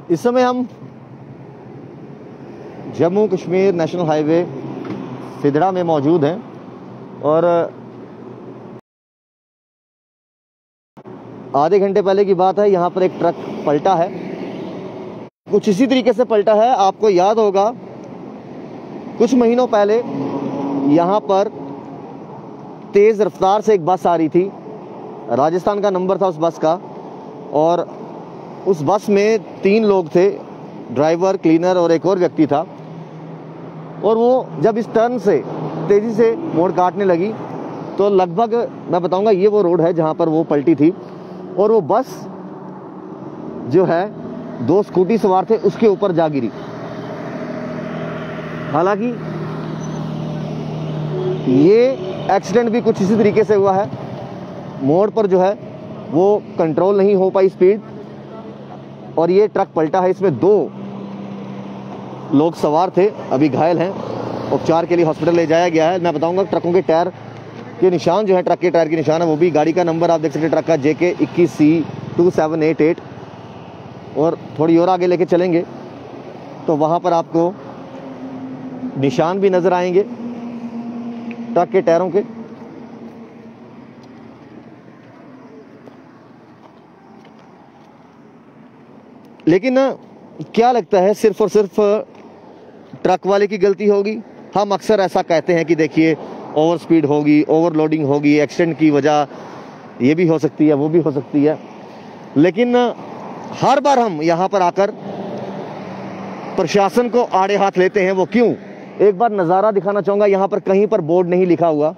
इस समय हम जम्मू कश्मीर नेशनल हाईवे सिदड़ा में मौजूद हैं और आधे घंटे पहले की बात है, यहाँ पर एक ट्रक पलटा है। कुछ इसी तरीके से पलटा है। आपको याद होगा कुछ महीनों पहले यहाँ पर तेज़ रफ्तार से एक बस आ रही थी, राजस्थान का नंबर था उस बस का, और उस बस में 3 लोग थे, ड्राइवर, क्लीनर और एक और व्यक्ति था। और वो जब इस टर्न से तेज़ी से मोड़ काटने लगी तो लगभग मैं बताऊंगा ये वो रोड है जहाँ पर वो पलटी थी, और वो बस जो है 2 स्कूटी सवार थे उसके ऊपर जा गिरी। हालांकि ये एक्सीडेंट भी कुछ इसी तरीके से हुआ है। मोड़ पर जो है वो कंट्रोल नहीं हो पाई स्पीड और ये ट्रक पलटा है। इसमें 2 लोग सवार थे, अभी घायल हैं, उपचार के लिए हॉस्पिटल ले जाया गया है। मैं बताऊंगा ट्रकों के टायर के निशान जो है, ट्रक के टायर के निशान है, वो भी गाड़ी का नंबर आप देख सकते हैं, ट्रक का JK 21C2788। और थोड़ी और आगे लेके चलेंगे तो वहाँ पर आपको निशान भी नज़र आएंगे ट्रक के टायरों के। लेकिन क्या लगता है सिर्फ और सिर्फ ट्रक वाले की गलती होगी? हम अक्सर ऐसा कहते हैं कि देखिए ओवर स्पीड होगी, ओवरलोडिंग होगी, एक्सीडेंट की वजह ये भी हो सकती है, वो भी हो सकती है। लेकिन हर बार हम यहाँ पर आकर प्रशासन को आड़े हाथ लेते हैं, वो क्यों? एक बार नज़ारा दिखाना चाहूँगा। यहाँ पर कहीं पर बोर्ड नहीं लिखा हुआ,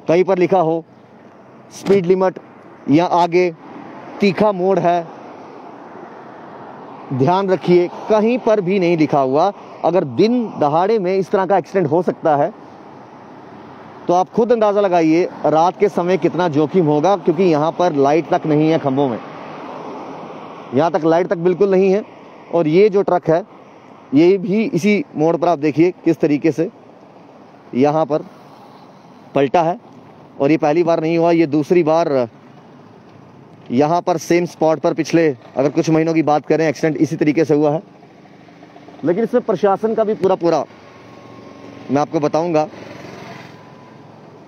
कहीं पर लिखा हो स्पीड लिमिट या आगे तीखा मोड़ है, ध्यान रखिए, कहीं पर भी नहीं लिखा हुआ। अगर दिन दहाड़े में इस तरह का एक्सीडेंट हो सकता है तो आप खुद अंदाज़ा लगाइए रात के समय कितना जोखिम होगा, क्योंकि यहाँ पर लाइट तक नहीं है खंभों में, यहाँ तक लाइट तक बिल्कुल नहीं है। और ये जो ट्रक है ये भी इसी मोड़ पर आप देखिए किस तरीके से यहाँ पर पलटा है। और ये पहली बार नहीं हुआ, ये दूसरी बार यहाँ पर सेम स्पॉट पर पिछले अगर कुछ महीनों की बात करें एक्सीडेंट इसी तरीके से हुआ है। लेकिन इसमें प्रशासन का भी पूरा मैं आपको बताऊंगा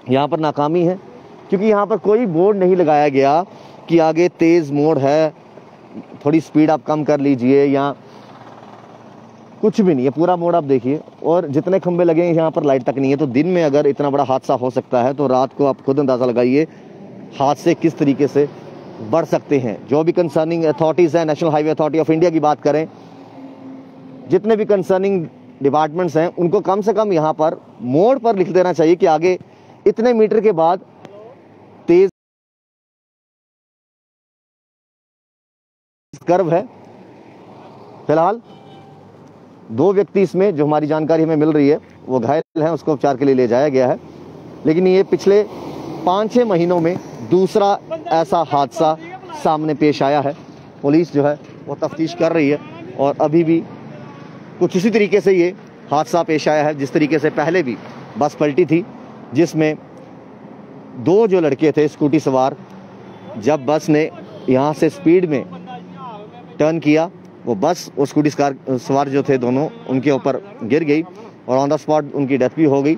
यहाँ पर नाकामी है, क्योंकि यहाँ पर कोई बोर्ड नहीं लगाया गया कि आगे तेज़ मोड़ है, थोड़ी स्पीड आप कम कर लीजिए, या कुछ भी नहीं है। पूरा मोड़ आप देखिए, और जितने खंबे लगे हैं यहाँ पर लाइट तक नहीं है। तो दिन में अगर इतना बड़ा हादसा हो सकता है तो रात को आप खुद अंदाज़ा लगाइए हादसे किस तरीके से बढ़ सकते हैं। जो भी कंसर्निंग अथॉरिटीज़ हैं, national highway authority of India की बात करें, जितने भी कंसर्निंग डिपार्टमेंट्स हैं, उनको कम से कम यहाँ पर मोड़ पर लिख देना चाहिए कि आगे इतने मीटर के बाद तेज कर्व है। फिलहाल 2 व्यक्ति इसमें जो हमारी जानकारी हमें मिल रही है वो घायल हैं, उसको उपचार के लिए ले जाया गया है। लेकिन ये पिछले 5-6 महीनों में दूसरा ऐसा हादसा सामने पेश आया है। पुलिस जो है वो तफ्तीश कर रही है और अभी भी कुछ इसी तरीके से ये हादसा पेश आया है जिस तरीके से पहले भी बस पलटी थी, जिसमें 2 जो लड़के थे स्कूटी सवार, जब बस ने यहाँ से स्पीड में टर्न किया, वो बस और स्कूटी सवार जो थे दोनों उनके ऊपर गिर गई और ऑन द स्पॉट उनकी डेथ भी हो गई।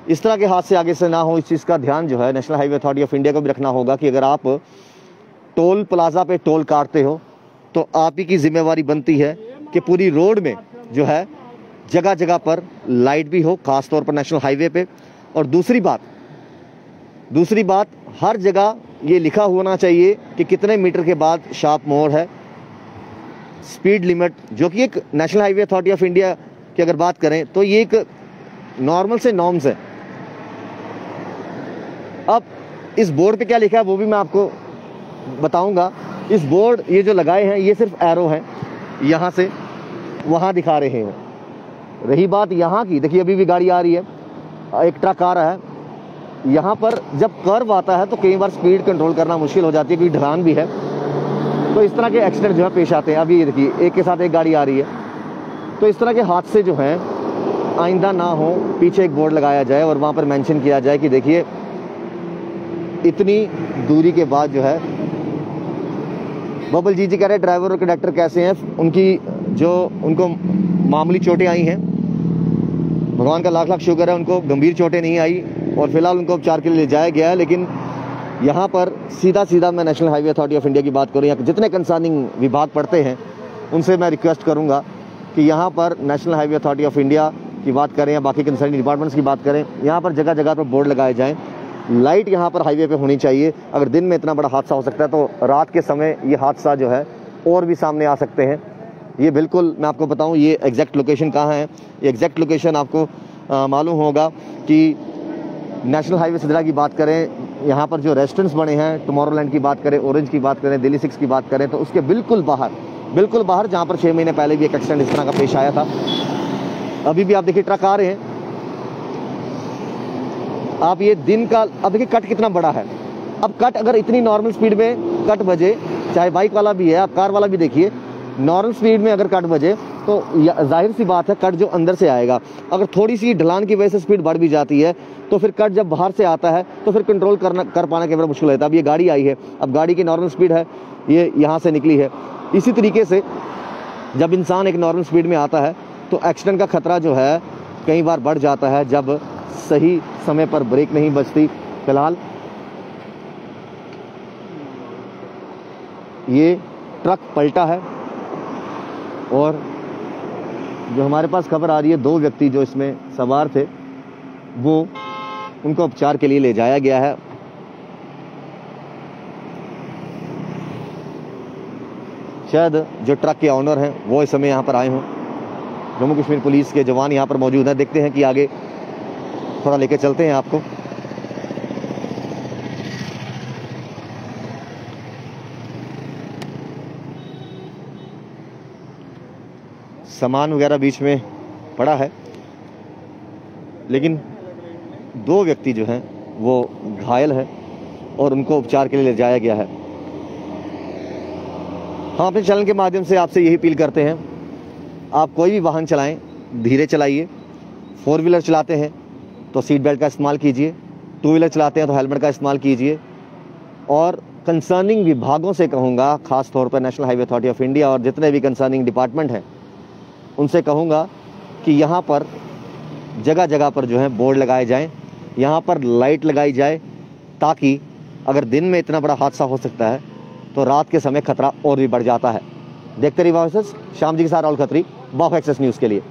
इस तरह के हादसे आगे से ना हो, इस चीज़ का ध्यान जो है national highway authority of India को भी रखना होगा कि अगर आप टोल प्लाजा पे टोल काटते हो तो आप ही की जिम्मेवारी बनती है कि पूरी रोड में जो है जगह जगह पर लाइट भी हो, खास तौर पर नेशनल हाईवे पे। और दूसरी बात हर जगह ये लिखा होना चाहिए कि कितने मीटर के बाद शार्प मोड़ है, स्पीड लिमिट, जो कि एक national highway authority of India की अगर बात करें तो ये एक नॉर्मल से नॉर्म्स है। अब इस बोर्ड पे क्या लिखा है वो भी मैं आपको बताऊंगा। इस बोर्ड ये जो लगाए हैं ये सिर्फ एरो हैं, यहाँ से वहाँ दिखा रहे हैं। रही बात यहाँ की, देखिए अभी भी गाड़ी आ रही है, एक ट्रक आ रहा है। यहाँ पर जब कर्व आता है तो कई बार स्पीड कंट्रोल करना मुश्किल हो जाती है क्योंकि ढलान भी है, तो इस तरह के एक्सीडेंट जो है पेश आते हैं। अभी ये देखिए एक के साथ एक गाड़ी आ रही है। तो इस तरह के हादसे जो हैं आइंदा ना हो, पीछे एक बोर्ड लगाया जाए और वहाँ पर मेंशन किया जाए कि देखिए इतनी दूरी के बाद जो है बबल जी कह रहे हैं ड्राइवर और कंडक्टर कैसे हैं, उनको मामूली चोटें आई हैं, भगवान का लाख लाख शुक्र है उनको गंभीर चोटें नहीं आई और फिलहाल उनको उपचार के लिए ले जाया गया है। लेकिन यहाँ पर सीधा मैं national highway authority of India की बात करूँ या जितने कंसर्निंग विभाग पड़ते हैं उनसे मैं रिक्वेस्ट करूँगा कि यहाँ पर national highway authority of India की बात करें या बाकी कंसर्निंग डिपार्टमेंट्स की बात करें, यहाँ पर जगह जगह पर बोर्ड लगाए जाएँ, लाइट यहाँ पर हाईवे पे होनी चाहिए। अगर दिन में इतना बड़ा हादसा हो सकता है तो रात के समय ये हादसा जो है और भी सामने आ सकते हैं। ये बिल्कुल मैं आपको बताऊं ये एग्जैक्ट लोकेशन कहाँ है, ये एग्जैक्ट लोकेशन आपको मालूम होगा कि नेशनल हाईवे सिद्रा की बात करें, यहाँ पर जो रेस्टोरेंट्स बने हैं, टुमारोलैंड की बात करें, ऑरेंज की बात करें, दिल्ली 6 की बात करें, तो उसके बिल्कुल बाहर जहाँ पर 6 महीने पहले भी एक एक्सीडेंट इस तरह का पेश आया था। अभी भी आप देखिए ट्रक आ रहे हैं, आप ये दिन का अब देखिए कट कितना बड़ा है। अब कट अगर इतनी नॉर्मल स्पीड में कट बजे, चाहे बाइक वाला भी है आप कार वाला भी देखिए, नॉर्मल स्पीड में अगर कट बजे तो जाहिर सी बात है कट जो अंदर से आएगा। अगर थोड़ी सी ढलान की वजह से स्पीड बढ़ भी जाती है तो फिर कट जब बाहर से आता है तो फिर कंट्रोल कर पाना के बड़ा मुश्किल होता है। अब ये गाड़ी आई है, अब गाड़ी की नॉर्मल स्पीड है, ये यहाँ से निकली है। इसी तरीके से जब इंसान एक नॉर्मल स्पीड में आता है तो एक्सीडेंट का खतरा जो है कई बार बढ़ जाता है जब सही समय पर ब्रेक नहीं बजती। फिलहाल ये ट्रक पलटा है और जो हमारे पास खबर आ रही है 2 व्यक्ति जो इसमें सवार थे वो उनको उपचार के लिए ले जाया गया है। शायद जो ट्रक के ऑनर हैं वो इस समय यहाँ पर आए हों। जम्मू कश्मीर पुलिस के जवान यहाँ पर मौजूद हैं। देखते हैं कि आगे थोड़ा लेके चलते हैं आपको। सामान वगैरह बीच में पड़ा है, लेकिन 2 व्यक्ति जो हैं वो घायल हैं और उनको उपचार के लिए ले जाया गया है। हम अपने चैनल के माध्यम से आपसे यही अपील करते हैं, आप कोई भी वाहन चलाएं धीरे चलाइए। 4 व्हीलर चलाते हैं तो सीट बेल्ट का इस्तेमाल कीजिए, 2 व्हीलर चलाते हैं तो हेलमेट का इस्तेमाल कीजिए। और कंसर्निंग विभागों से कहूँगा, ख़ास तौर पर national highway authority of India और जितने भी कंसर्निंग डिपार्टमेंट हैं उनसे कहूँगा कि यहाँ पर जगह जगह पर जो है बोर्ड लगाए जाएं, यहाँ पर लाइट लगाई जाए, ताकि अगर दिन में इतना बड़ा हादसा हो सकता है तो रात के समय खतरा और भी बढ़ जाता है। देखते रहिए वॉइसेस, श्याम जी के साथ राहुल खत्री, बाफ एक्सेस न्यूज़ के लिए।